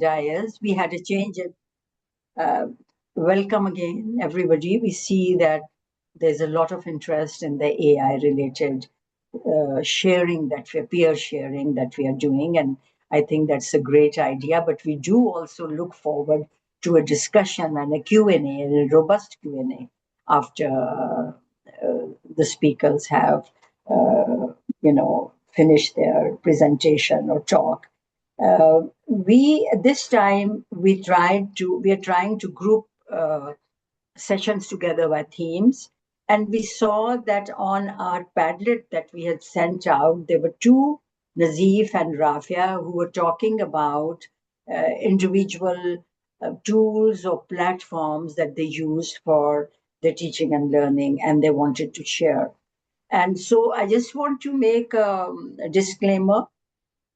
agenda is we had a change. Welcome again, everybody. We see that there's a lot of interest in the AI-related sharing that peer sharing that we are doing, and I think that's a great idea. But we do also look forward to a discussion and a Q&A, a robust Q&A after the speakers have, finished their presentation or talk. This time we are trying to group sessions together by themes, and we saw that on our Padlet that we had sent out, there were two, Nazeef and Rafia, who were talking about individual tools or platforms that they used for their teaching and learning, and they wanted to share. And so I just want to make a disclaimer.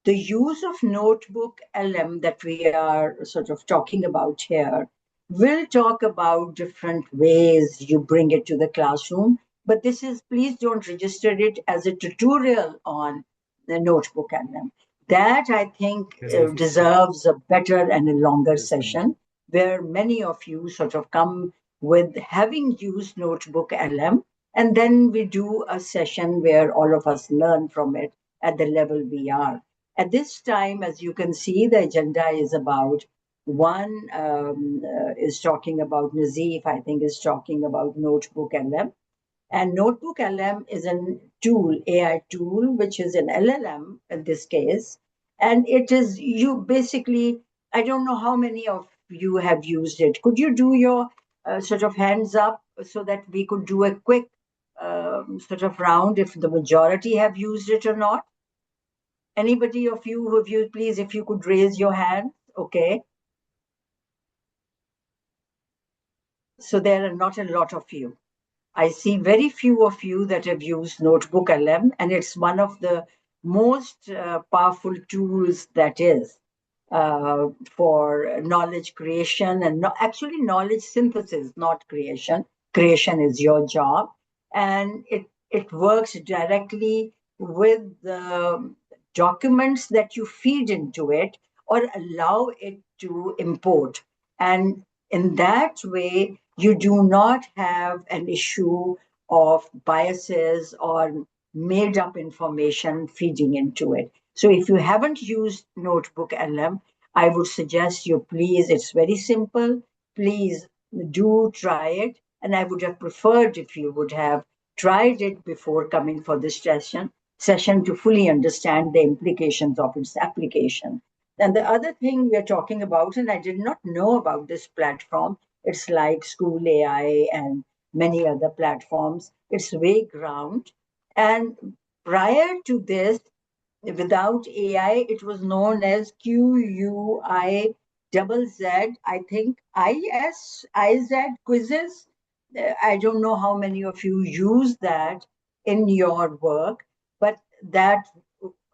The use of NotebookLM that we are sort of talking about here will talk about different ways you bring it to the classroom, but please don't register it as a tutorial on the NotebookLM. That I think deserves a better and a longer session where many of you sort of come with having used NotebookLM, and then we do a session where all of us learn from it at the level we are. At this time, as you can see, the agenda is about one is talking about Nazeef, I think is talking about NotebookLM. And NotebookLM is a tool, AI tool, which is an LLM in this case. And it is, you basically, I don't know how many of you have used it. Could you do your sort of hands up so that we could do a quick sort of round if the majority have used it or not? Anybody of you who have used, please, if you could raise your hand. Okay. So there are not a lot of you. I see very few of you that have used NotebookLM, and it's one of the most powerful tools that is for knowledge creation and actually knowledge synthesis, not creation. Creation is your job. And it works directly with the documents that you feed into it or allow it to import. And in that way, you do not have an issue of biases or made up information feeding into it. So if you haven't used NotebookLM, I would suggest you please, it's very simple, please do try it. And I would have preferred if you would have tried it before coming for this session to fully understand the implications of its application. And the other thing we're talking about, and I did not know about this platform, it's like School AI and many other platforms, it's Wayground. And prior to this, without AI, it was known as QUIZZ, I think, IZ quizzes. I don't know how many of you use that in your work, but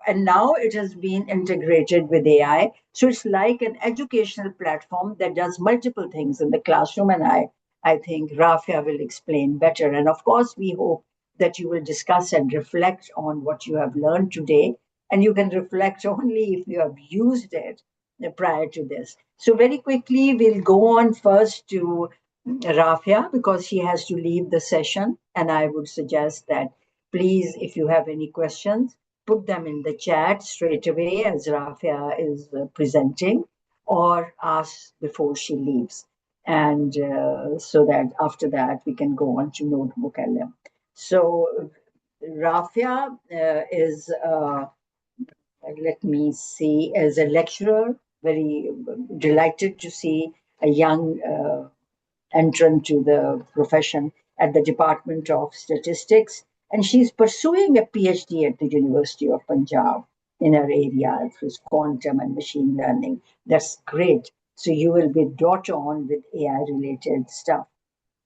and now it has been integrated with AI. So it's like an educational platform that does multiple things in the classroom. And I think Rafia will explain better. And of course, we hope that you will discuss and reflect on what you have learned today. And you can reflect only if you have used it prior to this. So very quickly, we'll go on first to Rafia because she has to leave the session. And I would suggest that please, if you have any questions, put them in the chat straight away as Rafia is presenting, or ask before she leaves. And so that after that, we can go on to NotebookLM. So Rafia is, let me see, as a lecturer, very delighted to see a young entrant to the profession at the Department of Statistics. And she's pursuing a PhD at the University of Punjab in her area, which is quantum and machine learning. That's great. So you will be brought on with AI-related stuff.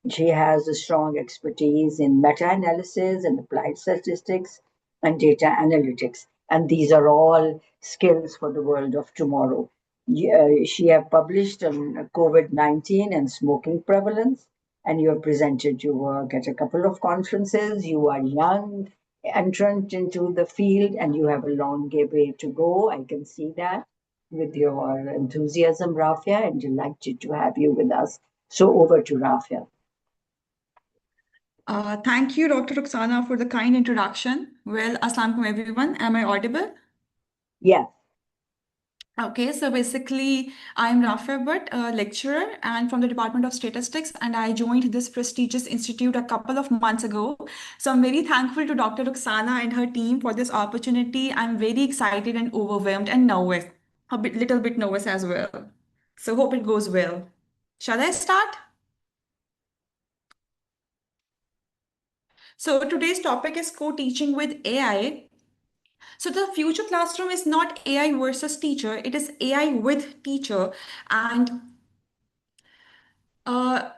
She has a strong expertise in meta-analysis and applied statistics and data analytics. And these are all skills for the world of tomorrow. She has published on COVID-19 and smoking prevalence, and you have presented your work at a couple of conferences. You are young, entrant into the field, and you have a long way to go. I can see that. with your enthusiasm, Rafia, and delighted to have you with us. So over to Rafia. Thank you, Dr. Ruxana, for the kind introduction. Well, Assalamualaikum everyone. Am I audible? Yes. Okay, so basically, I'm Rafia Butt, a lecturer and from the Department of Statistics, and I joined this prestigious institute a couple of months ago. So I'm very thankful to Dr. Ruxana and her team for this opportunity. I'm very excited and overwhelmed and nervous, little bit nervous as well. So hope it goes well. Shall I start? So today's topic is co-teaching with AI. So the future classroom is not AI versus teacher, it is AI with teacher. And uh,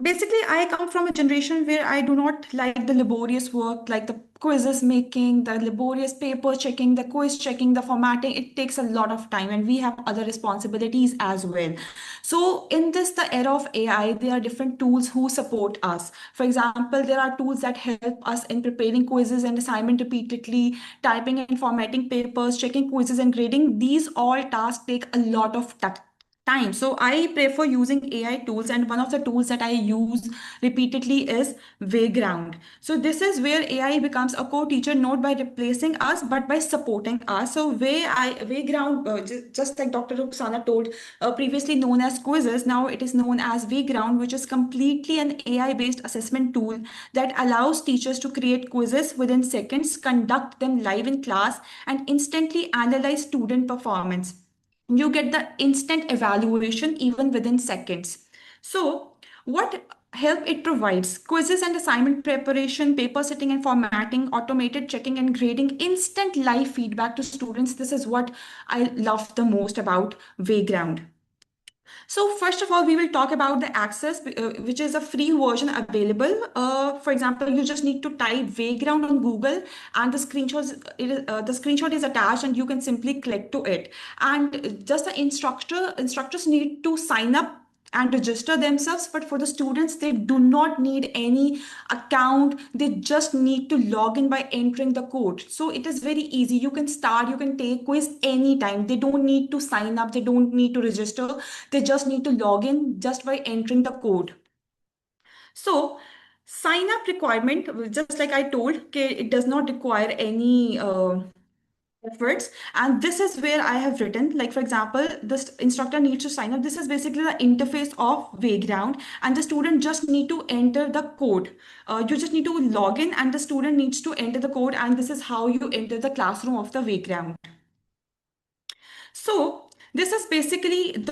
basically, I come from a generation where I do not like the laborious work, like the quizzes making, the laborious paper checking, the quiz checking, the formatting. It takes a lot of time, and we have other responsibilities as well. So, in this, the era of AI, there are different tools who support us. For example, there are tools that help us in preparing quizzes and assignment repeatedly, typing and formatting papers, checking quizzes and grading. These all tasks take a lot of time. So I prefer using AI tools, and one of the tools that I use repeatedly is Wayground. So this is where AI becomes a co-teacher, not by replacing us, but by supporting us. So Wayground, just like Dr. Ruxana told, previously known as quizzes, now it is known as Wayground, which is completely an AI-based assessment tool that allows teachers to create quizzes within seconds, conduct them live in class, and instantly analyze student performance. You get the instant evaluation even within seconds. So what help it provides: quizzes and assignment preparation, paper setting and formatting, automated checking and grading, instant live feedback to students. This is what I love the most about Wayground. So first of all, we will talk about the access, which is a free version available. For example, you just need to type Wayground on Google, and the screenshot is attached, and you can simply click to it. And just the instructors need to sign up and register themselves, but for the students, they do not need any account. They just need to log in by entering the code. So it is very easy. You can start, you can take quiz anytime. They don't need to sign up, they don't need to register. They just need to log in just by entering the code. So sign up requirement, just like I told, okay, it does not require any efforts. And this is where I have written, like, for example, this instructor needs to sign up. This is basically the interface of Wayground, and the student just need to enter the code. You just need to log in, and the student needs to enter the code, and this is how you enter the classroom of the Wayground. So this is basically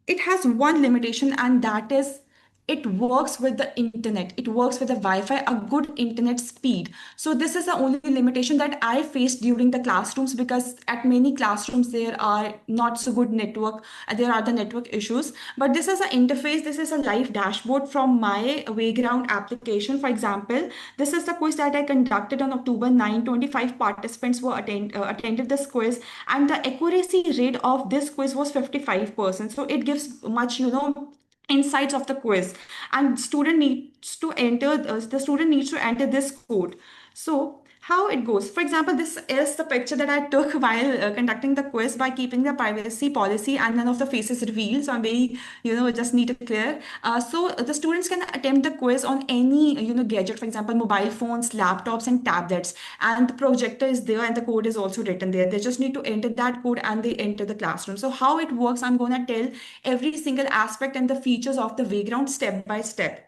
it has one limitation, and that is it works with the internet. It works with the Wi-Fi, a good internet speed. So this is the only limitation that I faced during the classrooms, because at many classrooms there are not so good network. There are the network issues. But this is an interface. This is a live dashboard from my Wayground application. For example, this is the quiz that I conducted on October 9. 25 participants were attended this quiz, and the accuracy rate of this quiz was 55%. So it gives much, insights of the quiz. And the student needs to enter this code. So how it goes: for example, this is the picture that I took while conducting the quiz, by keeping the privacy policy and none of the faces revealed. So I'm very, just need to clear. So the students can attempt the quiz on any, gadget, for example, mobile phones, laptops, and tablets. And the projector is there, and the code is also written there. They just need to enter that code, and they enter the classroom. So how it works, I'm going to tell every single aspect and the features of the Wayground step by step.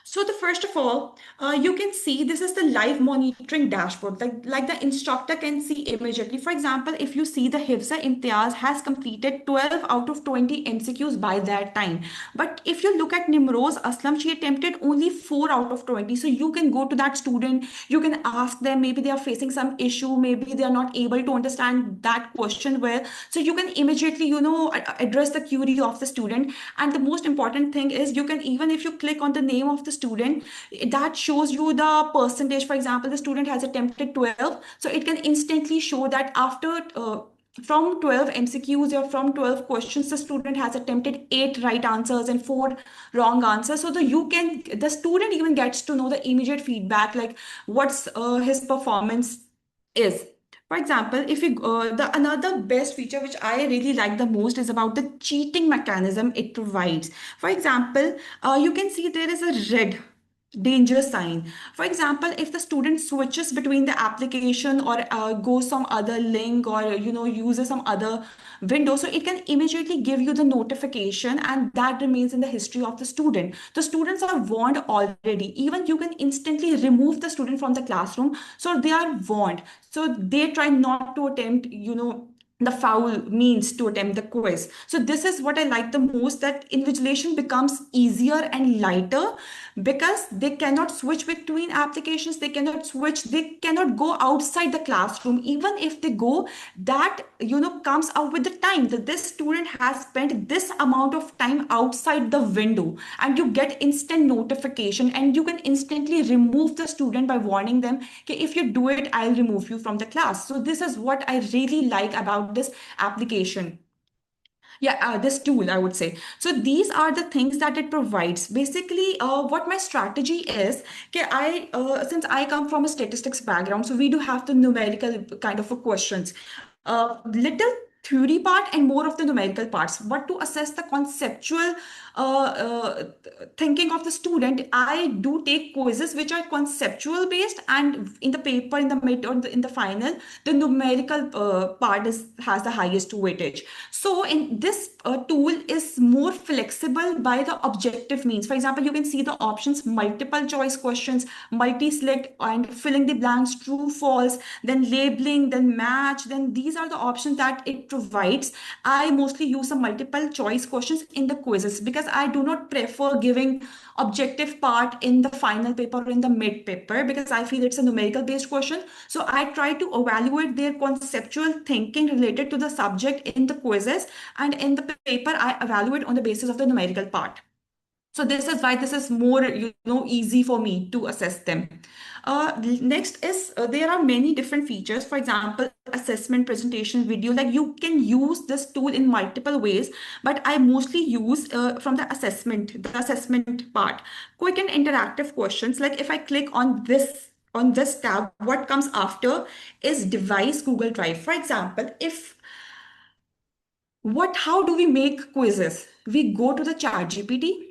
So the first of all, you can see this is the live monitoring dashboard. Like the instructor can see immediately. For example, if you see the Hifza Imtiaz has completed 12 out of 20 MCQs by that time. But if you look at Nimroz Aslam, she attempted only 4 out of 20. So you can go to that student, you can ask them, maybe they are facing some issue, maybe they are not able to understand that question well. So you can immediately, address the query of the student. And the most important thing is, you can, even if you click on the name of the student, that shows you the percentage. For example, the student has attempted 12, so it can instantly show that after from 12 MCQs or from 12 questions, the student has attempted 8 right answers and 4 wrong answers. So the student even gets to know the immediate feedback, like what's his performance is. For example, if you the another best feature which I really like the most is about the cheating mechanism it provides. For example, you can see there is a red danger sign. For example, if the student switches between the application or goes some other link, or uses some other window, so it can immediately give you the notification, and that remains in the history of the student. The students are warned already. Even you can instantly remove the student from the classroom, so they are warned, so they try not to attempt the foul means to attempt the quiz. So this is what I like the most, that invigilation becomes easier and lighter, because they cannot switch between applications, they cannot go outside the classroom. Even if they go, that comes out with the time that this student has spent this amount of time outside the window, and you get instant notification, and you can instantly remove the student by warning them, okay, if you do it, I'll remove you from the class. So this is what I really like about this application. Yeah, this tool, I would say. So these are the things that it provides. Basically, what my strategy is, okay, since I come from a statistics background, so we do have the numerical kind of a questions, little theory part and more of the numerical parts. But to assess the conceptual thinking of the student, I do take quizzes which are conceptual based, and in the paper, in the mid, or in the final, the numerical part has the highest weightage. So in this tool is more flexible by the objective means. For example, you can see the options: multiple choice questions, multi-select, and filling the blanks, true, false, then labeling, then match. Then these are the options that it provides. I mostly use some multiple choice questions in the quizzes, because I do not prefer giving objective part in the final paper or in the mid paper, because I feel it's a numerical based question. So I try to evaluate their conceptual thinking related to the subject in the quizzes, and in the paper I evaluate on the basis of the numerical part. So this is why this is more easy for me to assess them. Next is, there are many different features. For example, assessment, presentation, video. Like, you can use this tool in multiple ways, but I mostly use from the assessment part, quick and interactive questions. Like, if I click on this tab, what comes after is device Google Drive. For example, if what how do we make quizzes? We go to the chat GPT,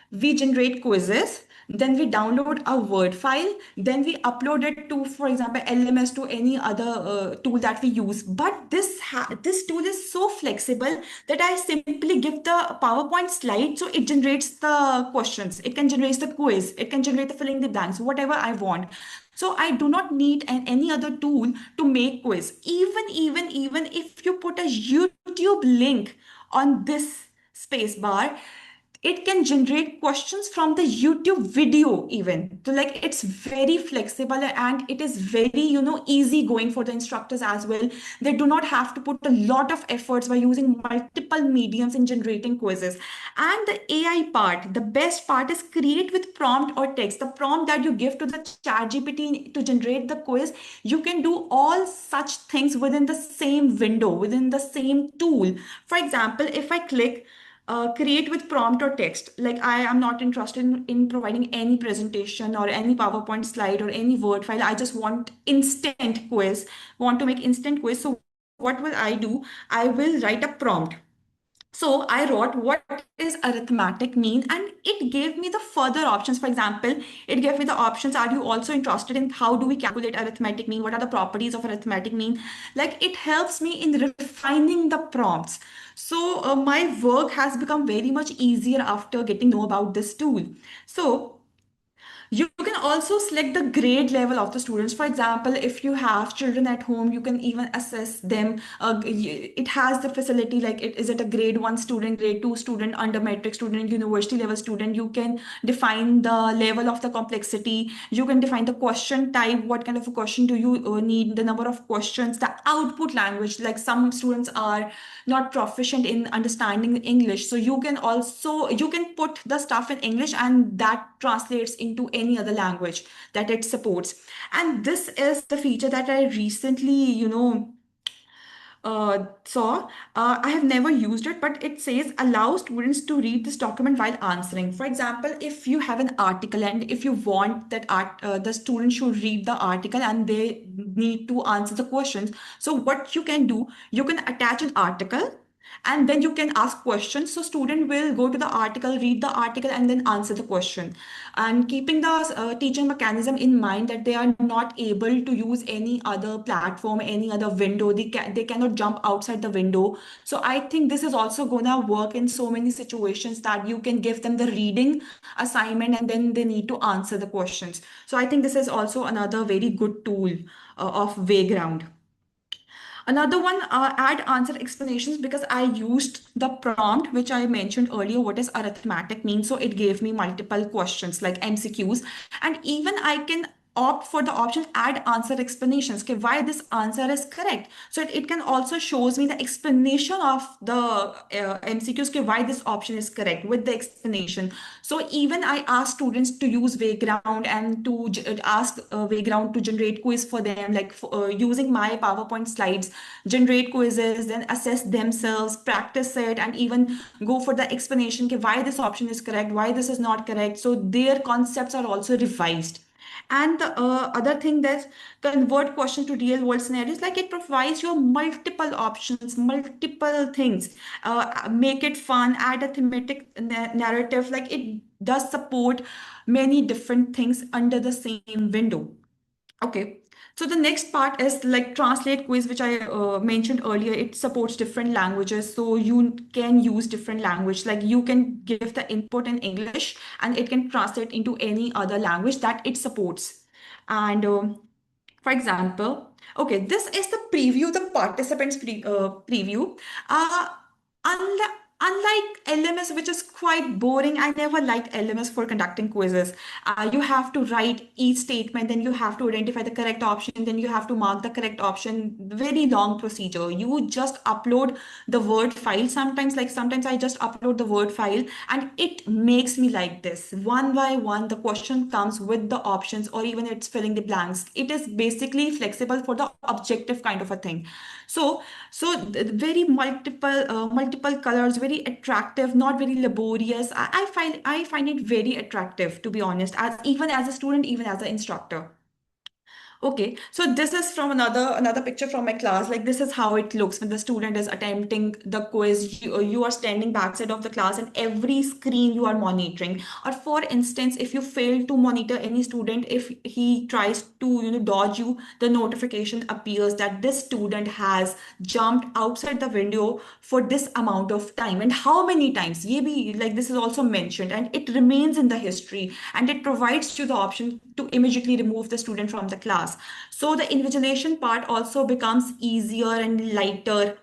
we generate quizzes, then we download a word file, then we upload it to, for example, LMS, to any other tool that we use. But this tool is so flexible that I simply give the PowerPoint slide, so it generates the questions, it can generate the quiz, it can generate the filling the blanks, whatever I want. So I do not need any other tool to make quiz. Even if you put a YouTube link on this space bar, it can generate questions from the YouTube video even. So like, it's very flexible, and it is very, easy going for the instructors as well. They do not have to put a lot of efforts by using multiple mediums in generating quizzes. And the AI part, the best part is create with prompt or text. The prompt that you give to the chat GPT to generate the quiz, you can do all such things within the same window, within the same tool. For example, if I click create with prompt or text, like, I am not interested in providing any presentation or any PowerPoint slide or any word file. I just want instant quiz, want to make instant quiz. So what will I do? I will write a prompt. So I wrote, what is arithmetic mean? And it gave me the further options. For example, it gave me the options: are you also interested in how do we calculate arithmetic mean? What are the properties of arithmetic mean? Like, it helps me in refining the prompts. So my work has become very much easier after getting to know about this tool. So you can also select the grade level of the students. For example, if you have children at home, you can even assess them. It has the facility, like, is it a grade 1 student, grade 2 student, under metric student, university level student. You can define the level of the complexity. You can define the question type. What kind of a question do you need? The number of questions, the output language. Like, some students are not proficient in understanding English, so you can put the stuff in English, and that translates into any other language that it supports. And this is the feature that I recently I have never used it, but it says allow students to read this document while answering. For example, if you have an article and if you want that the student should read the article and they need to answer the questions, so what you can do, you can attach an article and then you can ask questions, so student will go to the article, read the article, and then answer the question. And keeping the teaching mechanism in mind that they are not able to use any other platform, any other window, they cannot jump outside the window. So I think this is also gonna work in so many situations that you can give them the reading assignment and then they need to answer the questions. So I think this is also another very good tool of Wayground. Another one, add answer explanations, because I used the prompt which I mentioned earlier, what is arithmetic mean. So it gave me multiple questions like MCQs, and even I can opt for the option add answer explanations. Okay, why this answer is correct. So it can also shows me the explanation of the MCQs. Okay, why this option is correct with the explanation. So even I ask students to use Wayground and to ask Wayground to generate quiz for them, like using my PowerPoint slides, generate quizzes, then assess themselves, practice it, and even go for the explanation, okay, why this option is correct, why this is not correct. So their concepts are also revised. And the other thing that convert questions to real world scenarios, like it provides you multiple options, multiple things, make it fun, add a thematic narrative, like it does support many different things under the same window. Okay. So the next part is like translate quiz, which I mentioned earlier. It supports different languages, so you can use different language. Like you can give the input in English, and it can translate into any other language that it supports. And for example, okay, this is the preview, the participants preview. Uh, Unlike LMS, which is quite boring, I never liked LMS for conducting quizzes. You have to write each statement, then you have to identify the correct option, then you have to mark the correct option. Very long procedure. You just upload the Word file. Sometimes I just upload the Word file, and it makes me like this. One by one, the question comes with the options, or even it's filling the blanks. It is basically flexible for the objective kind of a thing. So, very multiple colors, very attractive, not very laborious. I find it very attractive, to be honest, as even as a student, even as an instructor. Okay, so this is from another picture from my class. Like this is how it looks when the student is attempting the quiz. You are standing backside of the class, and every screen you are monitoring. Or for instance, if you fail to monitor any student, if he tries to dodge you, the notification appears that this student has jumped outside the window for this amount of time and how many times. Ye bhi, like this is also mentioned, and it remains in the history, and it provides you the option to immediately remove the student from the class. So the invigilation part also becomes easier and lighter.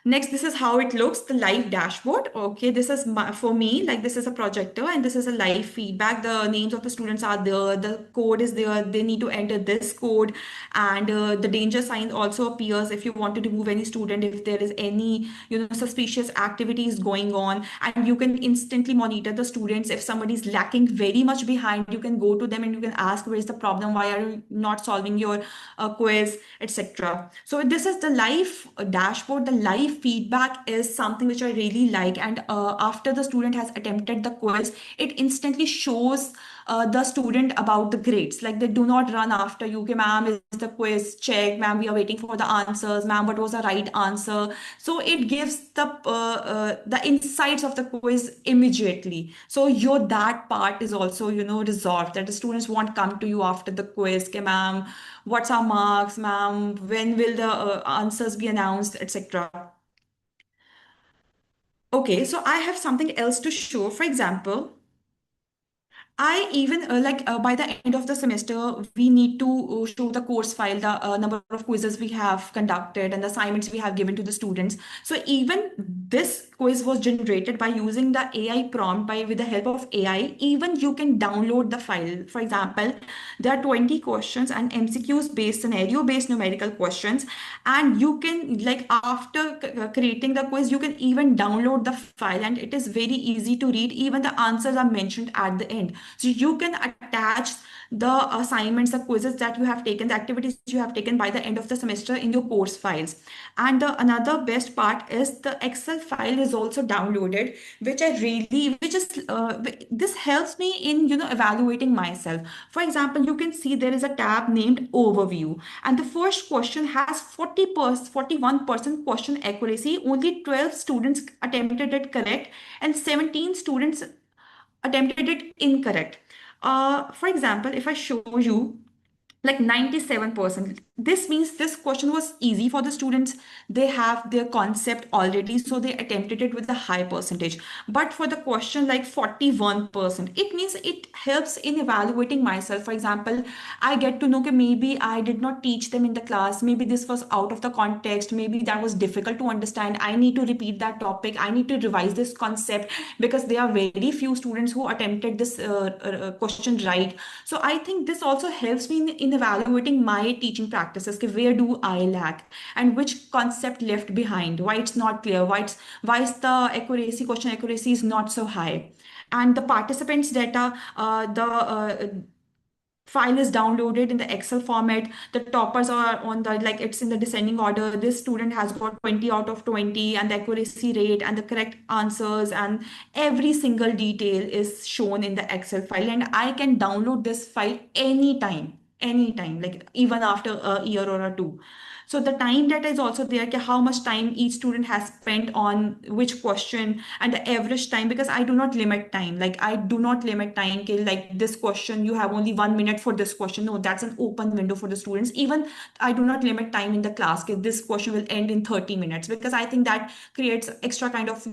Next, this is how it looks, the live dashboard. Okay, this is for me, like this is a projector and this is a live feedback. The names of the students are there, the code is there, they need to enter this code, and the danger sign also appears if you want to remove any student, if there is any, suspicious activities going on, and you can instantly monitor the students. If somebody is lacking very much behind, you can go to them and you can ask, where is the problem? Why are you not solving your quiz, etc. So this is the live dashboard. The live feedback is something which I really like. And after the student has attempted the quiz, it instantly shows the student about the grades. Like they do not run after you. Okay, ma'am, is the quiz checked? Ma'am, we are waiting for the answers. Ma'am, what was the right answer? So it gives the insights of the quiz immediately. So your that part is also resolved. That the students won't come to you after the quiz. Okay, ma'am, what's our marks, ma'am? When will the answers be announced, etc. Okay, so I have something else to show. For example, I even by the end of the semester, we need to show the course file, the number of quizzes we have conducted, and the assignments we have given to the students. So even this quiz was generated by using the AI prompt by with the help of AI. Even you can download the file. For example, there are 20 questions and MCQs based, scenario based numerical questions, and you can like after creating the quiz, you can even download the file, and it is very easy to read. Even the answers are mentioned at the end. So you can attach the assignments, the quizzes that you have taken, the activities you have taken by the end of the semester in your course files. And the another best part is the Excel file is also downloaded, which I really, which is this helps me in evaluating myself. For example, you can see there is a tab named Overview, and the first question has 41% question accuracy. Only 12 students attempted it correct, and 17 students attempted it incorrect. For example, if I show you like 97%, this means this question was easy for the students. They have their concept already, so they attempted it with a high percentage. But for the question like 41%, it means it helps in evaluating myself. For example, I get to know that maybe I did not teach them in the class, maybe this was out of the context, maybe that was difficult to understand, I need to repeat that topic, I need to revise this concept, because there are very few students who attempted this question right. So I think this also helps me in evaluating my teaching practices. Okay, where do I lack, and which concept left behind, why it's not clear, why is the question accuracy is not so high. And the participants data, the file is downloaded in the Excel format. The toppers are on the, like, it's in the descending order. This student has got 20 out of 20, and the accuracy rate and the correct answers and every single detail is shown in the Excel file. And I can download this file anytime, like even after a year or a two. So the time data is also there, how much time each student has spent on which question, and the average time, because I do not limit time. Like I do not limit time, like this question, you have only 1 minute for this question. No, that's an open window for the students. Even I do not limit time in the class, this question will end in 30 minutes, because I think that creates extra kind of,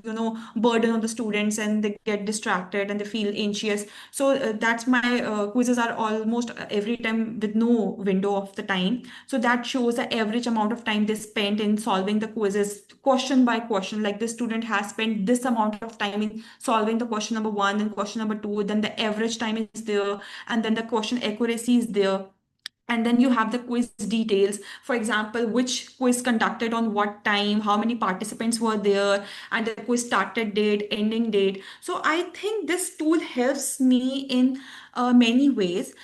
burden on the students, and they get distracted and they feel anxious. So that's my quizzes are almost every time with no window of the time. So that shows the average amount of time they spent in solving the quizzes question by question. Like this student has spent this amount of time in solving the question number one and question number two, then the average time is there, and then the question accuracy is there. And then you have the quiz details, for example, which quiz conducted on what time, how many participants were there, and the quiz started date, ending date. So I think this tool helps me in many ways.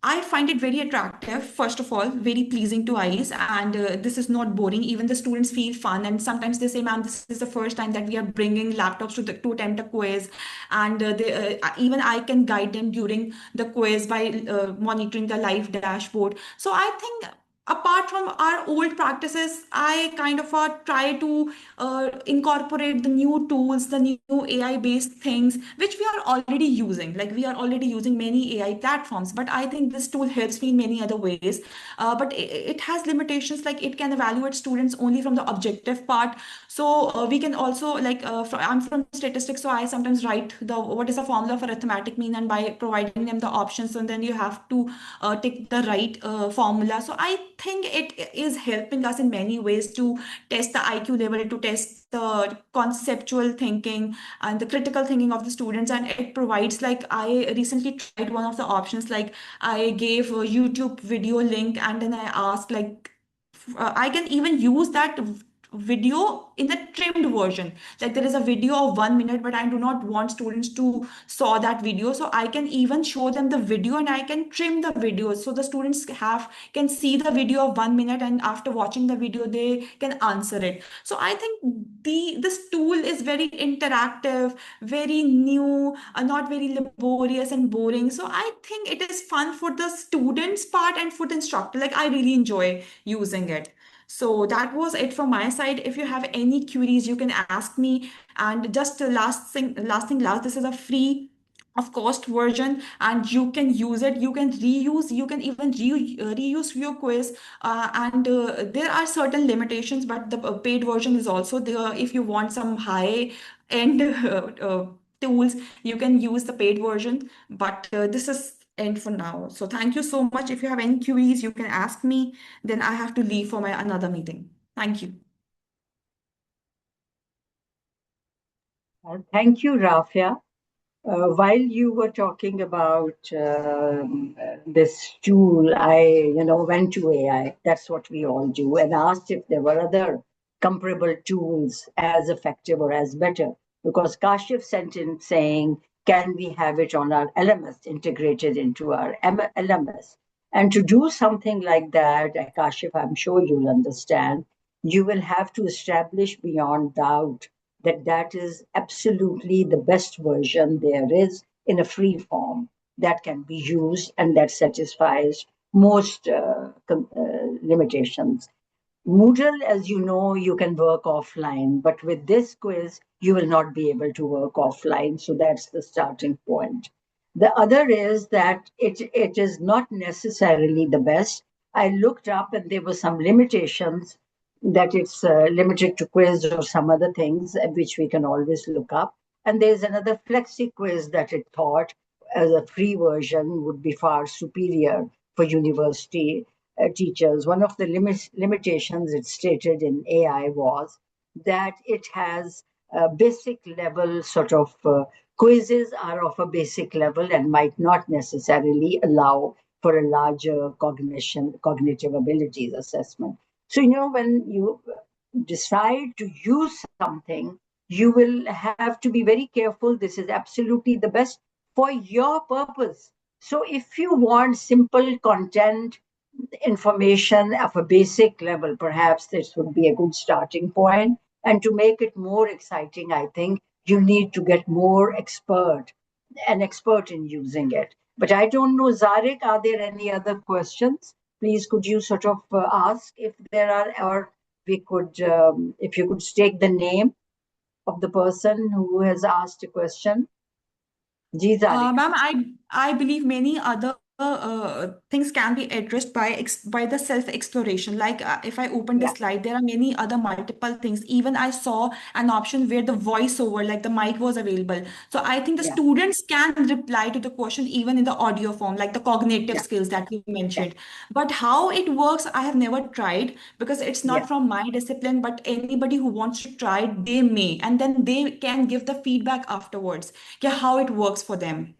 I find it very attractive, first of all, very pleasing to eyes, and this is not boring. Even the students feel fun, and sometimes they say, "Ma'am, this is the first time that we are bringing laptops to attempt a quiz," and even I can guide them during the quiz by monitoring the live dashboard. So I think, apart from our old practices, I kind of try to incorporate the new tools, the new AI based things, which we are already using. Like we are already using many AI platforms, but I think this tool helps me in many other ways. But it has limitations, like it can evaluate students only from the objective part. So we can also, like, I'm from statistics, so I sometimes write the what is the formula for arithmetic mean, and by providing them the options, and then you have to take the right formula. So I think it is helping us in many ways to test the IQ level, to test the conceptual thinking and the critical thinking of the students. And it provides, like, I recently tried one of the options, like I gave a YouTube video link, and then I asked, like, I can even use that video in the trimmed version. Like there is a video of 1 minute, but I do not want students to saw that video, so I can even show them the video, and I can trim the video, so the students have can see the video of 1 minute, and after watching the video they can answer it. So I think this tool is very interactive, very new, not very laborious and boring. So I think it is fun for the students part and for the instructor. Like I really enjoy using it. So that was it from my side. If you have any queries, you can ask me. And just last, this is a free of cost version, and you can use it. You can reuse. You can even reuse your quiz. And there are certain limitations, but the paid version is also there. If you want some high end tools, you can use the paid version. But this is end for now. So thank you so much. If you have any queries, you can ask me. Then I have to leave for my another meeting. Thank you. Thank you, Rafia. While you were talking about this tool, I, went to AI. That's what we all do, and asked if there were other comparable tools as effective or as better. Because Kashif sent in saying can we have it on our LMS, integrated into our LMS? And to do something like that, Kashif, I'm sure you'll understand, you will have to establish beyond doubt that that is absolutely the best version there is in a free form that can be used and that satisfies most limitations. Moodle, as you know, you can work offline, but with this quiz, you will not be able to work offline. So that's the starting point. The other is that it is not necessarily the best. I looked up and there were some limitations that it's limited to quiz or some other things which we can always look up. And there's another flexi quiz that it thought as a free version would be far superior for university teachers. One of the limitations it stated in AI was that it has basic level sort of quizzes are of a basic level and might not necessarily allow for a larger cognitive abilities assessment. So, when you decide to use something, you will have to be very careful. This is absolutely the best for your purpose. So, if you want simple content, information of a basic level, perhaps this would be a good starting point. And to make it more exciting, I think you need to get an expert in using it. But I don't know, Zarek, are there any other questions? Please, could you sort of ask if there are, or we could, if you could state the name of the person who has asked a question. Ji, Zarek. Ma'am, I believe many other things can be addressed by the self exploration. Like if I open the Yeah, slide, there are many other multiple things. Even I saw an option where the voiceover, like the mic, was available. So I think the yeah, students can reply to the question even in the audio form, like the cognitive yeah, skills that you yeah, mentioned. But how it works, I have never tried because it's yeah. not from my discipline. But anybody who wants to try it, they may, and then they can give the feedback afterwards. Yeah, how it works for them.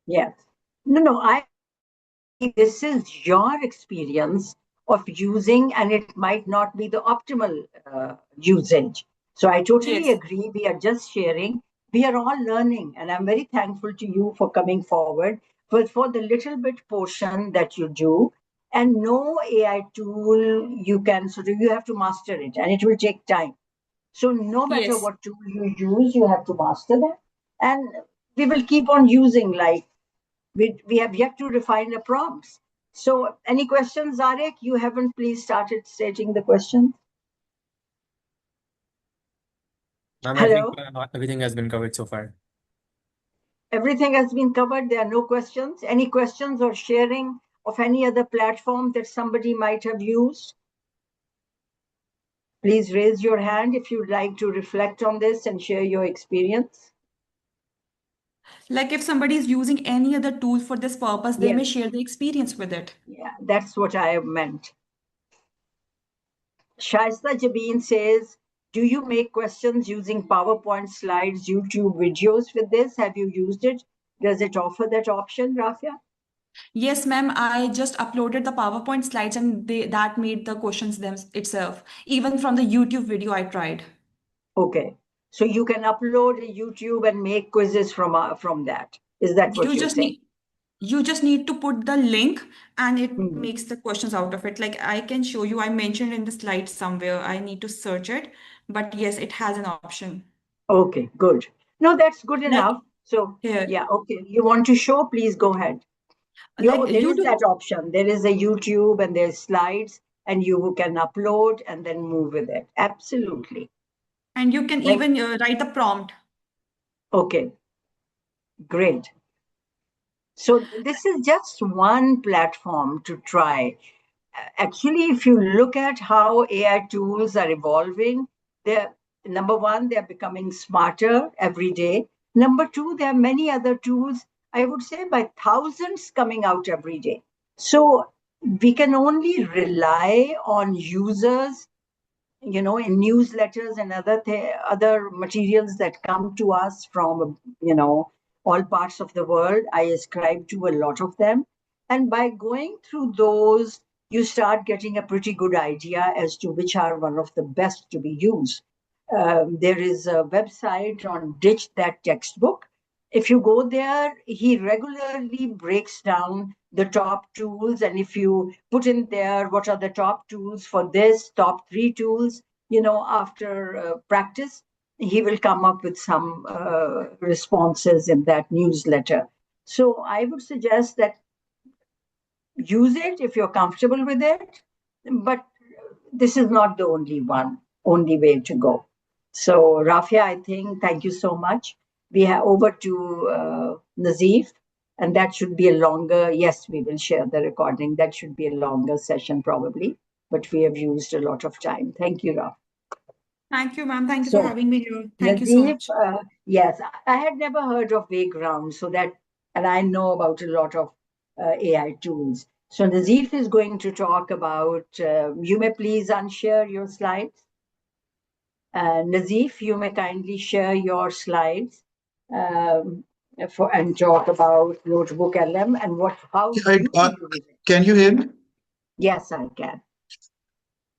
Yes. No, no, I this is your experience of using, and it might not be the optimal usage. So I totally Yes. agree. We are just sharing. We are all learning, and I'm very thankful to you for coming forward. But for the little bit portion that you do, and no AI tool, you can sort of you have to master it, and it will take time. So no matter Yes. what tool you use, you have to master that, and we will keep on using like we have yet to refine the prompts. So, any questions, Zarek? You haven't please started stating the question. Ma'am, I think Hello? everything has been covered so far. Everything has been covered. There are no questions. Any questions or sharing of any other platform that somebody might have used? Please raise your hand if you'd like to reflect on this and share your experience. Like if somebody is using any other tool for this purpose, they may Yes, share the experience with it. yeah, that's what I have meant. Shaista Jabeen says, do you make questions using PowerPoint slides, YouTube videos with this? Have you used it? Does it offer that option, Rafia? Yes, ma'am, I just uploaded the PowerPoint slides and that made the questions them itself. Even from the YouTube video I tried. Okay. So you can upload a YouTube and make quizzes from that. Is that what You you're just saying? need you just need to put the link and it Mhm. makes the questions out of it. Like I can show you, I mentioned in the slide somewhere. I need to search it. But yes, it has an option. Okay, good. No, that's good Like enough. So, here, yeah, okay. You want to show? Please go ahead. like There you is that do. option. There is a YouTube and there's slides, and you can upload and then move with it. Absolutely. And you can Thank. even write the prompt. Okay, great. So this is just one platform to try. Actually, if you look at how AI tools are evolving, they're number one, they're becoming smarter every day. Number two, there are many other tools, I would say by thousands coming out every day. So we can only rely on users, in newsletters and other materials that come to us from, all parts of the world. I ascribe to a lot of them. And by going through those, you start getting a pretty good idea as to which are one of the best to be used. There is a website on Ditch That Textbook. if you go there, he regularly breaks down the top tools. And if you put in there what are the top tools for this, top three tools, after practice, he will come up with some responses in that newsletter. So I would suggest that use it if you're comfortable with it, but this is not the only way to go. So, Rafia, I think, thank you so much. We have over to Nazeef, and that should be a longer, yes, we will share the recording. That should be a longer session probably, but we have used a lot of time. Thank you, Raf. Thank you, ma'am. Thank you for So, having me here. Thank you so Nazeef, much. yes, I had never heard of Vagrant, so that, and I know about a lot of AI tools. So Nazeef is going to talk about, you may please unshare your slides. Nazeef, you may kindly share your slides um, and talk about NotebookLM and how Yeah, you use it. can you hear me? Yes, I can.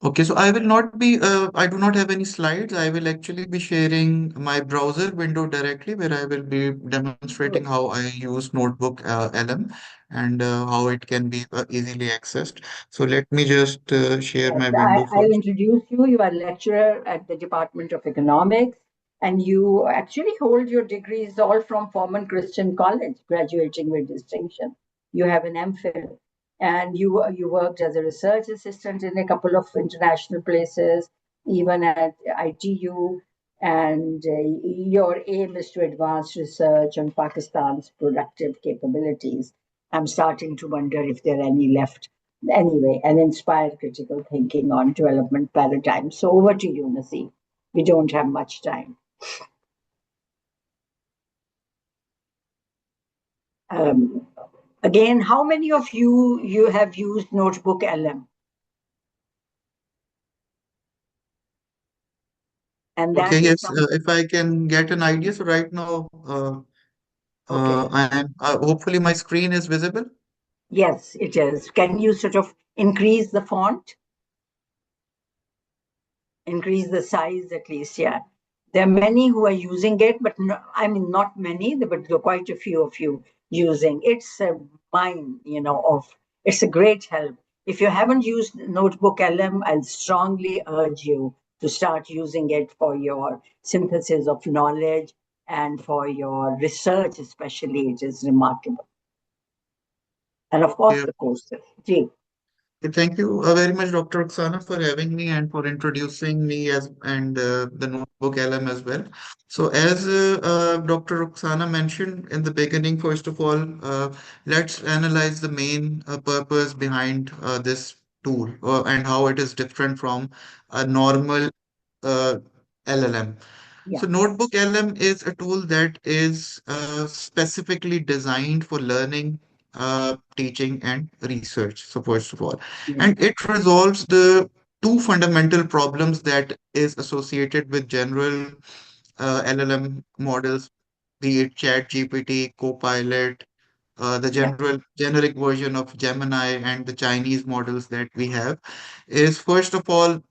Okay, so I do not have any slides. I will actually be sharing my browser window directly where I will be demonstrating Good. how I use Notebook LM and how it can be easily accessed. So let me just share Yes, my window I'll first. introduce you. You are a lecturer at the Department of Economics, and you actually hold your degrees all from Forman Christian College, graduating with distinction. You have an MPhil, and you worked as a research assistant in a couple of international places, even at ITU. And your aim is to advance research on Pakistan's productive capabilities. I'm starting to wonder if there are any left anyway, and inspire critical thinking on development paradigms. So over to you, Naseem. We don't have much time. Um, Again, how many of you have used Notebook LM? And Okay, that is yes, some if I can get an idea. So right now, okay. I am hopefully my screen is visible. Yes, it is. Can you sort of increase the font? Increase the size at least, yeah. There are many who are using it, but no, I mean, not many, but there are quite a few of you using. It's a it's a great help. If you haven't used Notebook LM, I'll strongly urge you to start using it for your synthesis of knowledge and for your research, especially. It is remarkable. And of course, Yeah. the courses. Gee, Thank you very much, Dr. Oksana, for having me and for introducing me and the Notebook LM as well. So, as Dr. Oksana mentioned in the beginning, first of all, let's analyze the main purpose behind this tool and how it is different from a normal uh, LLM. yeah, So Notebook LM is a tool that is specifically designed for learning, teaching, and research. So first of all, yeah, and it resolves the two fundamental problems that is associated with general LLM models, be it ChatGPT, Copilot, the yeah, generic version of Gemini, and the Chinese models that we have, is first of all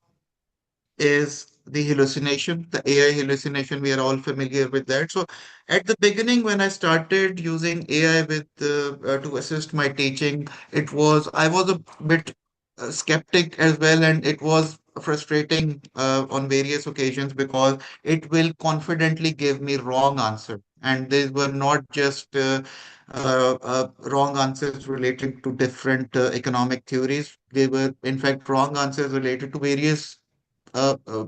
is the hallucination, the AI hallucination. We are all familiar with that. So, at the beginning, when I started using AI to assist my teaching, I was a bit skeptic as well, and it was frustrating on various occasions because it will confidently give me wrong answer, and these were not just wrong answers related to different economic theories. They were, in fact, wrong answers related to various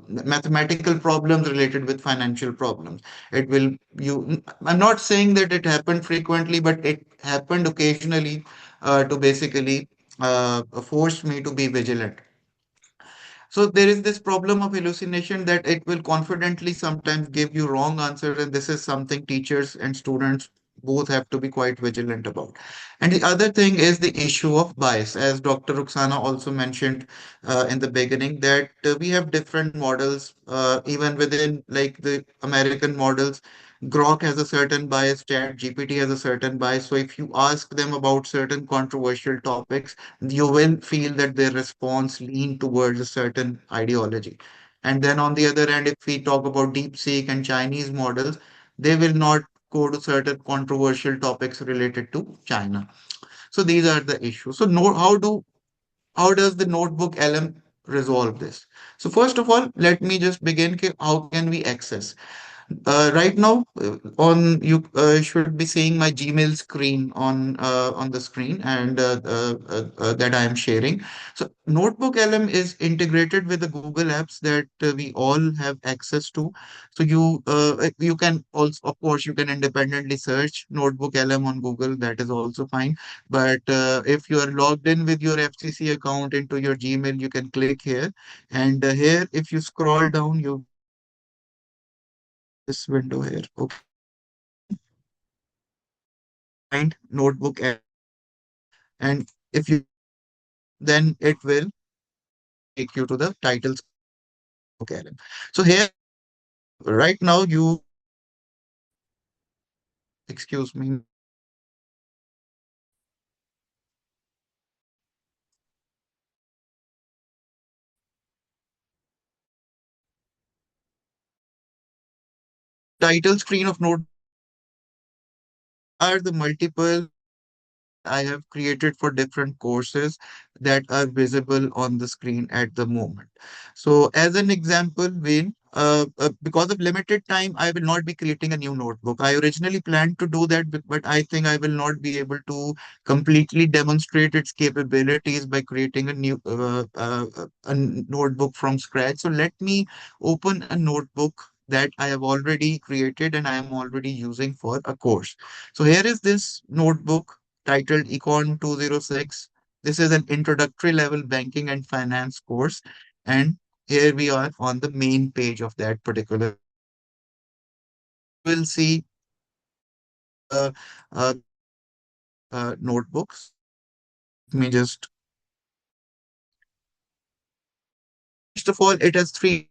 mathematical problems related with financial problems. It will you. I'm not saying that it happened frequently, but it happened occasionally to basically force me to be vigilant. So there is this problem of hallucination that it will confidently sometimes give you wrong answers, and this is something teachers and students both have to be quite vigilant about. And the other thing is the issue of bias, as Dr. Ruxana also mentioned in the beginning, that we have different models, even within like the American models. Grok has a certain bias, Chat GPT has a certain bias. So if you ask them about certain controversial topics, you will feel that their response lean towards a certain ideology. And then on the other hand, if we talk about DeepSeek and Chinese models, they will not go to certain controversial topics related to China. So these are the issues. So how does the notebook LM resolve this? So first of all, let me just begin. How can we access? Right now, on you should be seeing my Gmail screen on the screen, and that I am sharing. So Notebook LM is integrated with the Google apps that we all have access to. So you can also, of course, you can independently search Notebook LM on Google. That is also fine. But if you are logged in with your FCC account into your Gmail, you can click here, and here, if you scroll down, you this window here. Okay. Find notebook and if you then it will take you to the titles book LM. So here right now you excuse me title screen of note are the multiple I have created for different courses that are visible on the screen at the moment. So, as an example, Wayne, because of limited time, I will not be creating a new notebook. I originally planned to do that, but I think I will not be able to completely demonstrate its capabilities by creating a new notebook from scratch. So, let me open a notebook that I have already created and I am already using for a course. So, here is this notebook titled Econ 206. This is an introductory level banking and finance course. And here we are on the main page of that particular. We'll see uh, uh, notebooks. Let me just, first of all, it has three.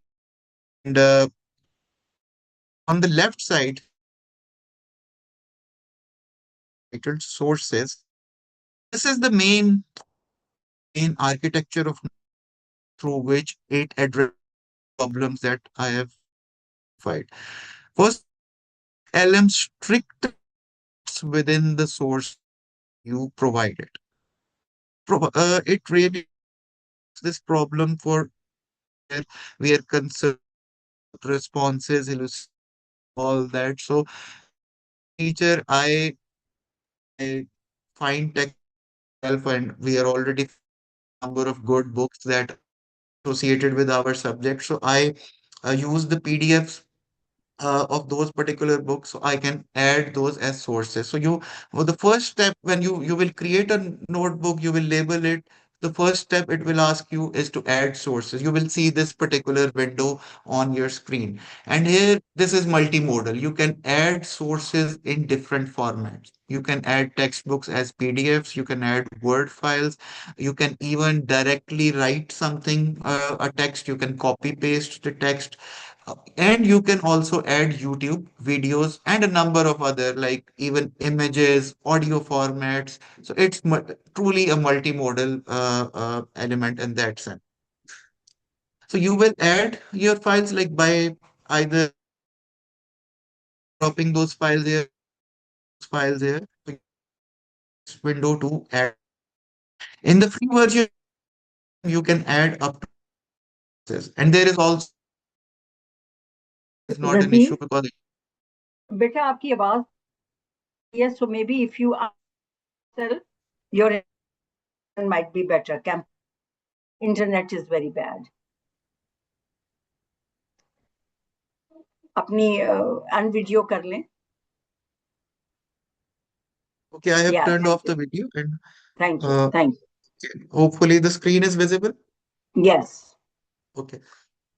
And on the left side, titled sources. This is the main architecture of through which it addresses problems that I have identified. First, LM strict within the source you provided. It really this problem for where we are concerned responses, all that. So teacher, I find tech help and we are already number of good books that associated with our subject. So I use the PDFs of those particular books so I can add those as sources. So well, the first step when you will create a notebook, you will label it. The first step it will ask you is to add sources. You will see this particular window on your screen. And here, this is multimodal. You can add sources in different formats. You can add textbooks as PDFs. You can add Word files. You can even directly write something, a text. You can copy paste the text and you can also add YouTube videos and a number of other like even images, audio formats. So it's truly a multimodal element in that sense. So you will add your files like by either dropping those files here. So this window to add. In the free version, you can add up to this. And there is also is not an issue Nazeef, because beta आपकी आवाज yes, so maybe if you ask yourself, your internet might be better. Internet is very bad. अपनी अनवीडियो कर लें. okay, I have Yeah, turned thank off you. the video and Thank you. uh, Thank hopefully the screen is visible. you. Yes. Okay.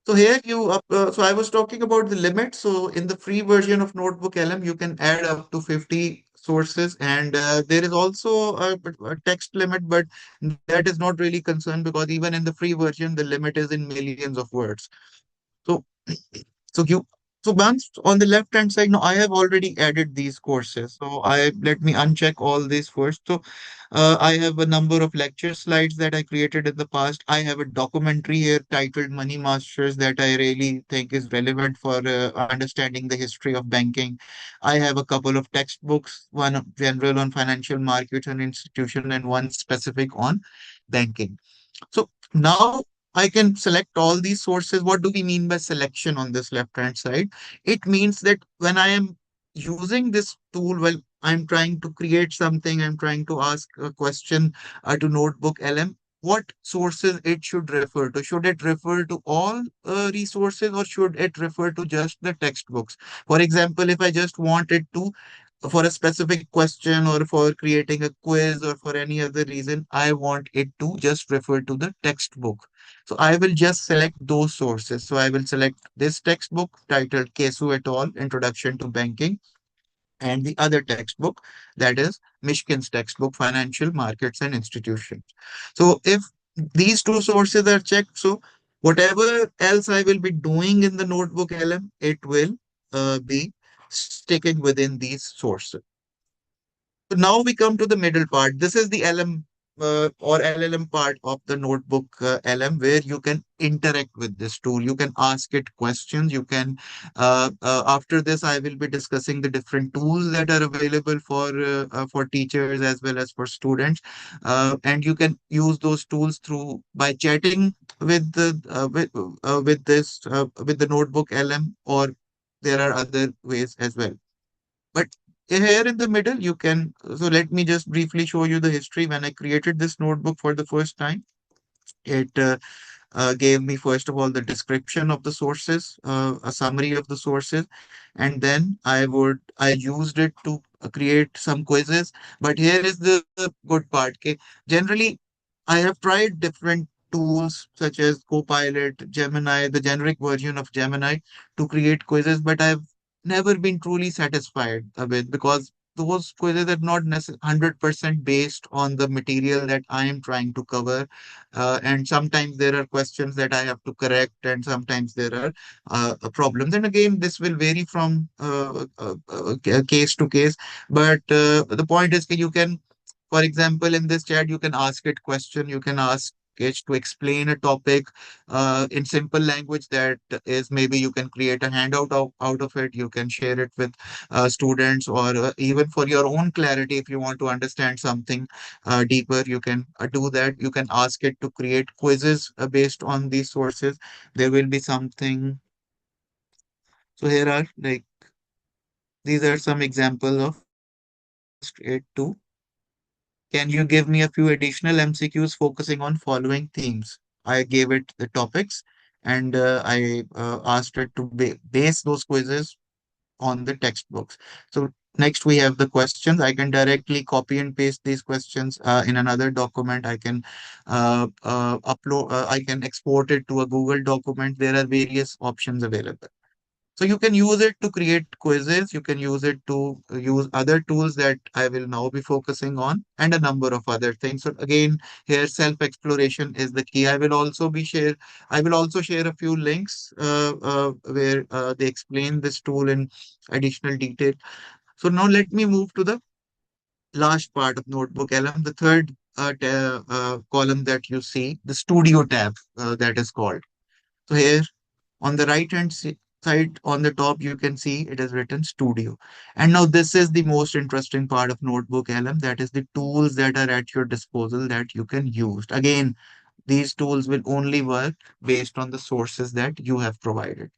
So here so I was talking about the limit. So in the free version of Notebook LM, you can add up to 50 sources, and there is also a text limit, but that is not really concerned because even in the free version, the limit is in millions of words. So, so So once on the left hand side, now I have already added these courses. So I let me uncheck all these first. So I have a number of lecture slides that I created in the past. I have a documentary here titled Money Masters that I really think is relevant for understanding the history of banking. I have a couple of textbooks, general on financial markets and institution, and one specific on banking. So now I can select all these sources. What do we mean by selection on this left-hand side? It means that when I am using this tool, well, I'm trying to create something, I'm trying to ask a question to Notebook LM, what sources it should refer to. Should it refer to all resources or should it refer to just the textbooks? For example, if I just wanted to for a specific question or for creating a quiz or for any other reason, I want it to just refer to the textbook. So I will just select those sources. So I will select this textbook titled Kesu et al. Introduction to Banking and the other textbook that is Mishkin's textbook, Financial Markets and Institutions. So if these two sources are checked, so whatever else I will be doing in the Notebook LM, it will be sticking within these sources. So now we come to the middle part. This is the LM or LLM part of the Notebook LM where you can interact with this tool. You can ask it questions. You can, after this, I will be discussing the different tools that are available for teachers as well as for students. And you can use those tools through by chatting with the Notebook LM, or there are other ways as well. But here in the middle, you can, so let me just briefly show you the history. When I created this notebook for the first time, it gave me, first of all, the description of the sources, a summary of the sources, and then I used it to create some quizzes. But here is the good part. Okay? Generally, I have tried different tools such as Copilot, Gemini, the generic version of Gemini to create quizzes, but I've never been truly satisfied with because those quizzes are not necessarily 100% based on the material that I am trying to cover, and sometimes there are questions that I have to correct, and sometimes there are problems. And again, this will vary from case to case. But the point is that you can, for example, in this chat, you can ask it question. You can ask it to explain a topic in simple language that is maybe you can create a handout out of it. You can share it with students or even for your own clarity. If you want to understand something deeper, you can do that. You can ask it to create quizzes based on these sources. There will be something. So here are like, these are some examples of ask it to, can you give me a few additional MCQs focusing on following themes? I gave it the topics and I asked it to base those quizzes on the textbooks. So next we have the questions. I can directly copy and paste these questions in another document. I can I can export it to a Google document. There are various options available. So you can use it to create quizzes. You can use it to use other tools that I will now be focusing on and a number of other things. So again, here self-exploration is the key. I will also share a few links where they explain this tool in additional detail. So now let me move to the last part of Notebook LM, the third column that you see, the studio tab that is called. So here on the right hand side on the top, you can see it is written studio. And now this is the most interesting part of Notebook LM. That is the tools that are at your disposal that you can use. Again, these tools will only work based on the sources that you have provided.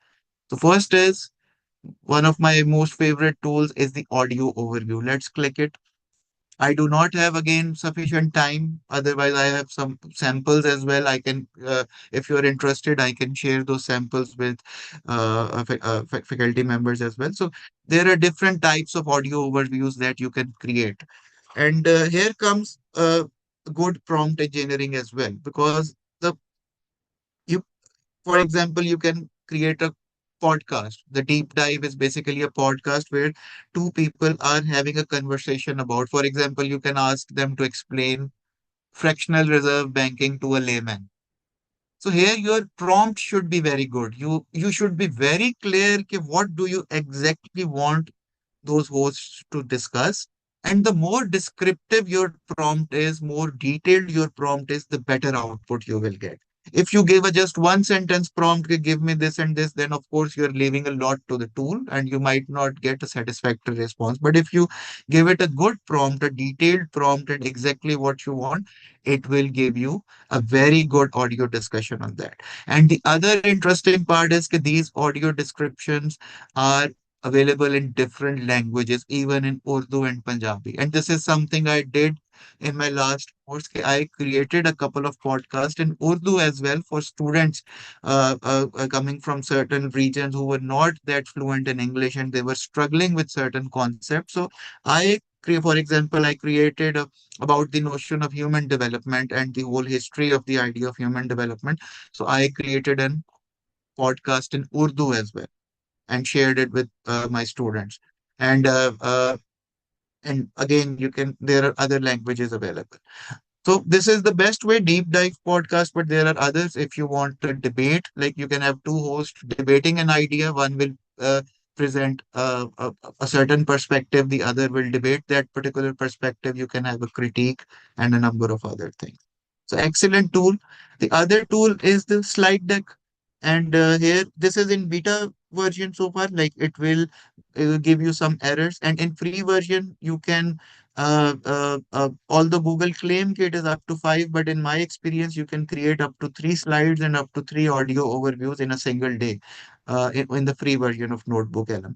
So first is one of my most favorite tools is the audio overview. Let's click it. I do not have again sufficient time. Otherwise, I have some samples as well. I can, if you are interested, I can share those samples with faculty members as well. So there are different types of audio overviews that you can create. And here comes good prompt engineering as well, because the you, for example, you can create a podcast. The deep dive is basically a podcast where two people are having a conversation about, for example, you can ask them to explain fractional reserve banking to a layman. So here your prompt should be very good. You should be very clear कि what do you exactly want those hosts to discuss. And the more descriptive your prompt is, more detailed your prompt is, the better output you will get. If you give a just one sentence prompt, "Okay, give me this and this," then of course you're leaving a lot to the tool and you might not get a satisfactory response. But if you give it a good prompt, a detailed prompt, and exactly what you want, it will give you a very good audio discussion on that. And the other interesting part is that these audio descriptions are available in different languages, even in Urdu and Punjabi. And this is something I did in my last course. I created a couple of podcasts in Urdu as well for students coming from certain regions who were not that fluent in English and they were struggling with certain concepts. So for example, I created about the notion of human development and the whole history of the idea of human development. So I created an podcast in Urdu as well and shared it with my students. And and again, there are other languages available. So this is the best way, deep dive podcast, but there are others. If you want to debate, like you can have two hosts debating an idea. One will present a certain perspective, the other will debate that particular perspective. You can have a critique and a number of other things. So excellent tool. The other tool is the slide deck. And here, this is in beta version so far, like it will give you some errors. And in free version, you can although Google claim it is up to five, but in my experience, you can create up to three slides and up to three audio overviews in a single day in the free version of Notebook LM.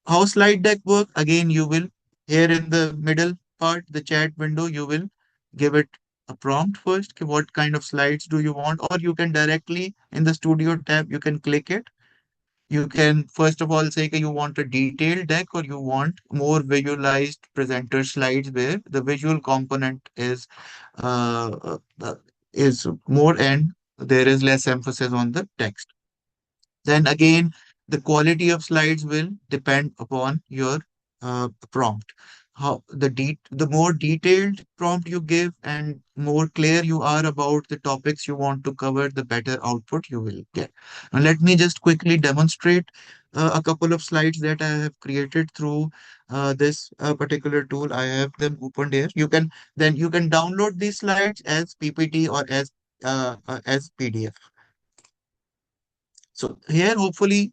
How slide deck work? Again, you will here in the middle part, the chat window, you will give it a prompt first. What kind of slides do you want? Or you can directly in the studio tab, you can click it. You can first of all say that you want a detailed deck or you want more visualized presenter slides where the visual component uh, uh, uh, is more and there is less emphasis on the text. Then again, the quality of slides will depend upon your prompt. The more detailed prompt you give and more clear you are about the topics you want to cover, the better output you will get. Now, let me just quickly demonstrate a couple of slides that I have created through this particular tool. I have them opened here. You can download these slides as PPT or as PDF. So here, hopefully,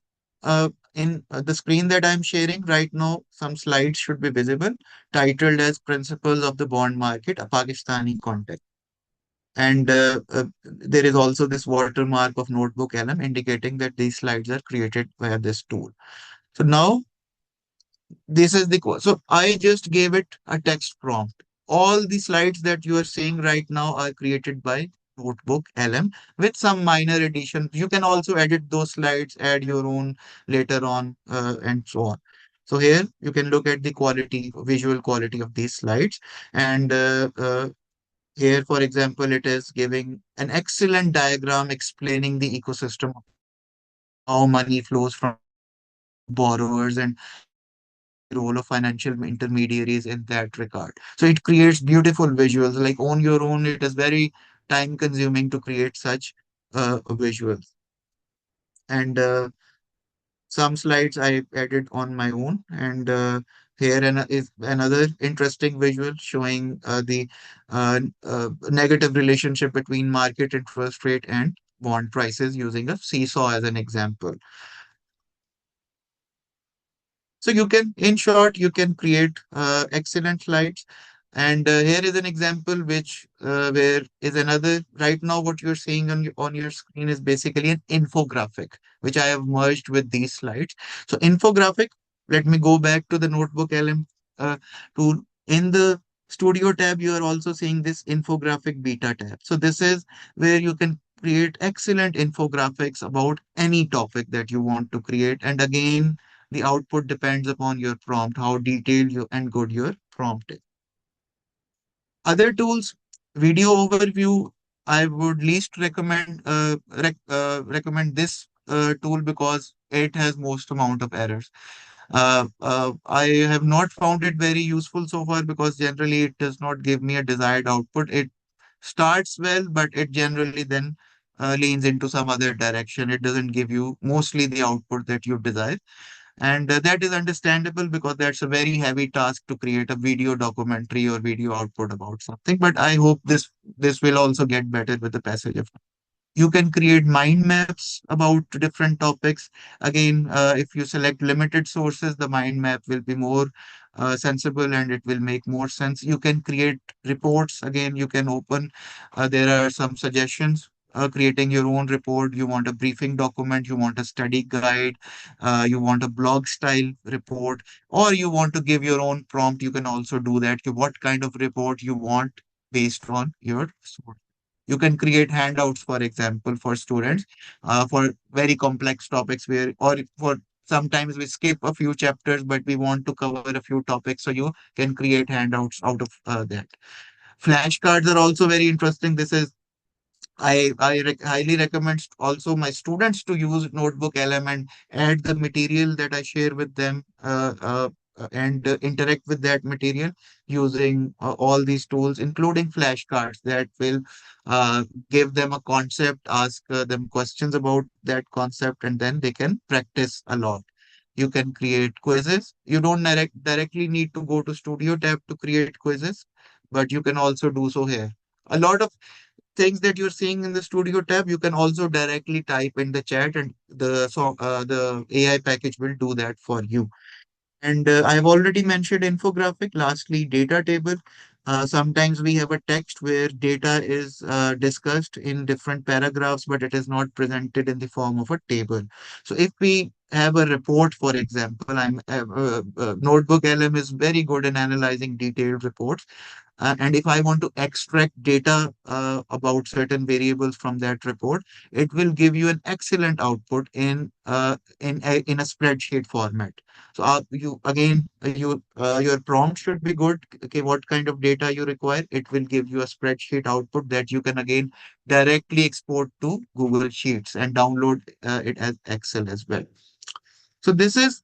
in the screen that I'm sharing right now, some slides should be visible, titled as "Principles of the Bond Market, a Pakistani Context." And there is also this watermark of Notebook LM indicating that these slides are created via this tool. So now this is the so I just gave it a text prompt. All the slides that you are seeing right now are created by Notebook LM with some minor addition. You can also edit those slides, add your own later on, and so on. So here you can look at the visual quality of these slides. And here, for example, it is giving an excellent diagram explaining the ecosystem of how money flows from borrowers and what is the role of financial intermediaries in that regard. So it creates beautiful visuals. Like on your own, it is very time consuming to create such visuals. And some slides I added on my own. And here is another interesting visual showing the negative relationship between market interest rate and bond prices using a seesaw as an example. So you can, in short, you can create excellent slides. And here is an example which where is another. Right now, what you're seeing on your screen is basically an infographic, which I have merged with these slides. So infographic. Let me go back to the Notebook LM tool. In the Studio tab, you are also seeing this infographic beta tab. So this is where you can create excellent infographics about any topic that you want to create. And again, the output depends upon your prompt, how detailed and good your prompt is. Other tools, video overview, I would least recommend this tool because it has most amount of errors. I have not found it very useful so far because generally it does not give me a desired output. It starts well, but it generally then leans into some other direction. It doesn't give you mostly the output that you desire. And that is understandable because that's a very heavy task to create a video documentary or video output about something. But I hope this will also get better with the passage of time. You can create mind maps about different topics. Again, if you select limited sources, the mind map will be more sensible and it will make more sense. You can create reports. Again, you can open, there are some suggestions. Creating your own report, you want a briefing document, you want a study guide, you want a blog style report, or you want to give your own prompt, you can also do that. What kind of report you want based on your source. You can create handouts, for example, for students, for very complex topics where, or for sometimes we skip a few chapters, but we want to cover a few topics. So you can create handouts out of that. Flashcards are also very interesting. This is highly recommend also my students to use NotebookLM and add the material that I share with them, and interact with that material using all these tools, including flashcards that will give them a concept, ask them questions about that concept, and then they can practice a lot. You can create quizzes. You don't directly need to go to Studio tab to create quizzes, but you can also do so here. A lot of things that you're seeing in the Studio tab, you can also directly type in the chat, and the AI package will do that for you. And I've already mentioned infographic. Lastly, data table. Sometimes we have a text where data is discussed in different paragraphs, but it is not presented in the form of a table. So if we have a report, for example, Notebook LM is very good in analyzing detailed reports. And if I want to extract data about certain variables from that report, it will give you an excellent output in a spreadsheet format. So you again, your prompt should be good. Okay, what kind of data you require? It will give you a spreadsheet output that you can again directly export to Google Sheets and download it as Excel as well. So this is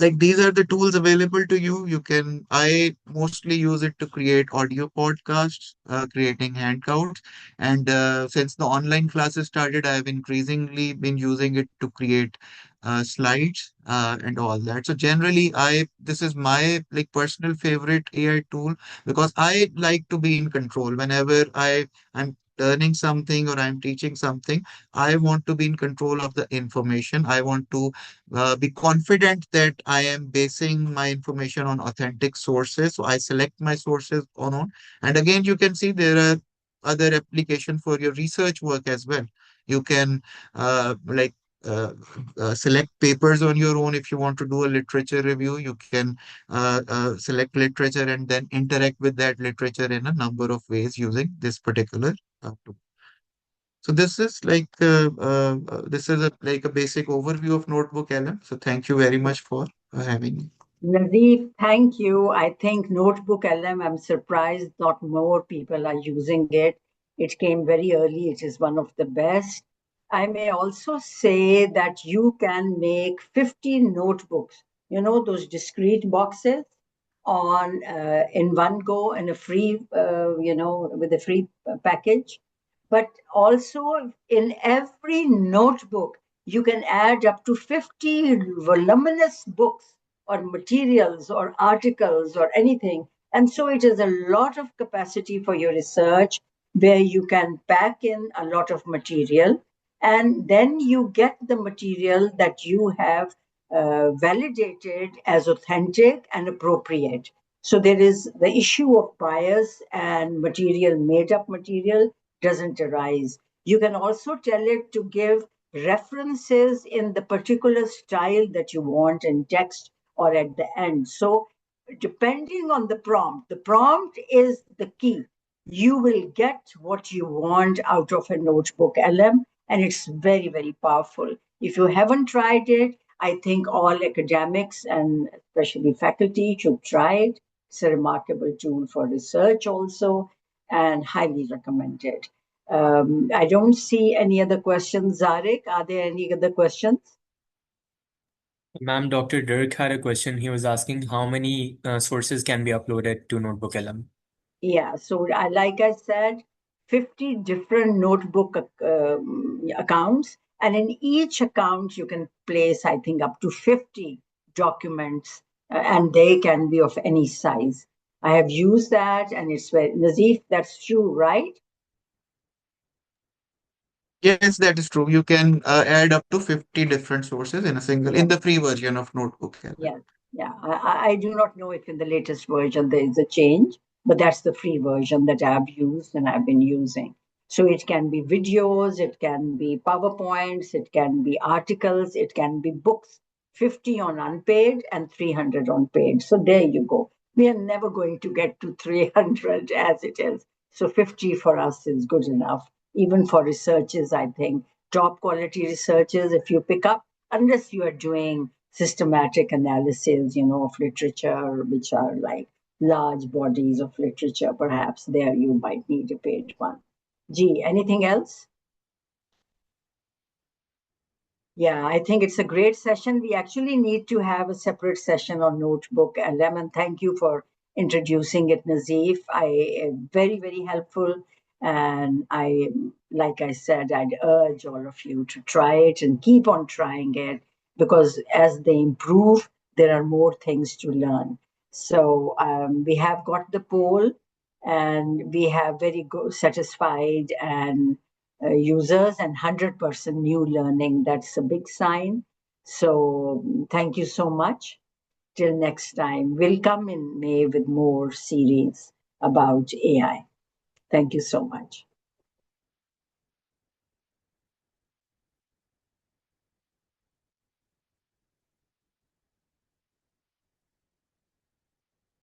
like these are the tools available to you. I mostly use it to create audio podcasts, creating handouts. And since the online classes started, I have increasingly been using it to create slides and all that. So generally, this is my like personal favorite AI tool because I like to be in control. Whenever I'm learning something or I'm teaching something, I want to be in control of the information. I want to be confident that I am basing my information on authentic sources. So I select my sources on. And again, you can see there are other application for your research work as well. You can like select papers on your own. If you want to do a literature review, you can select literature and then interact with that literature in a number of ways using this particular tool. So this is like a basic overview of Notebook LM. So thank you very much for having me. Nazeef, thank you. I think Notebook LM, I'm surprised not more people are using it. It came very early. It is one of the best. I may also say that you can make 15 notebooks, those discrete boxes on in one go in a free, with a free package. But also in every notebook, you can add up to 50 voluminous books or materials or articles or anything. And so it is a lot of capacity for your research where you can pack in a lot of material and then you get the material that you have validated as authentic and appropriate. So there is the issue of bias and material, made up material doesn't arise. You can also tell it to give references in the particular style that you want in text or at the end. So, depending on the prompt is the key. You will get what you want out of a notebook LM, and it's very, very powerful. If you haven't tried it, I think all academics and especially faculty should try it. It's a remarkable tool for research also, and highly recommended. I don't see any other questions. Zarek, are there any other questions? Ma'am, Dr. Dirk had a question. He was asking how many sources can be uploaded to NotebookLM. Yeah, so like I said, 50 different notebook accounts. And in each account, you can place, I think, up to 50 documents, and they can be of any size. I have used that, and it's very, Nazeef, that's true, right? Yes, that is true. You can add up to 50 different sources in a single, in Yeah. the free version of NotebookLM. Yeah, yeah. I do not know if in the latest version there is a change, but that's the free version that I've used and I've been using. So it can be videos, it can be PowerPoints, it can be articles, it can be books, 50 on unpaid and 300 on paid. So there you go. We are never going to get to 300 as it is. So 50 for us is good enough. Even for researchers, I think top quality researchers, if you pick up, unless you are doing systematic analysis, of literature, which are like large bodies of literature, perhaps there you might need a paid one. Gee, anything else? Yeah, I think it's a great session. We actually need to have a separate session on NotebookLM, and thank you for introducing it, Nazeef. Very, very helpful. And like I said, I'd urge all of you to try it and keep on trying it, because as they improve, there are more things to learn. So we have got the poll, and we have very good, satisfied and users, and 100% new learning. That's a big sign. So thank you so much. Till next time. We'll come in May with more series about AI. Thank you so much.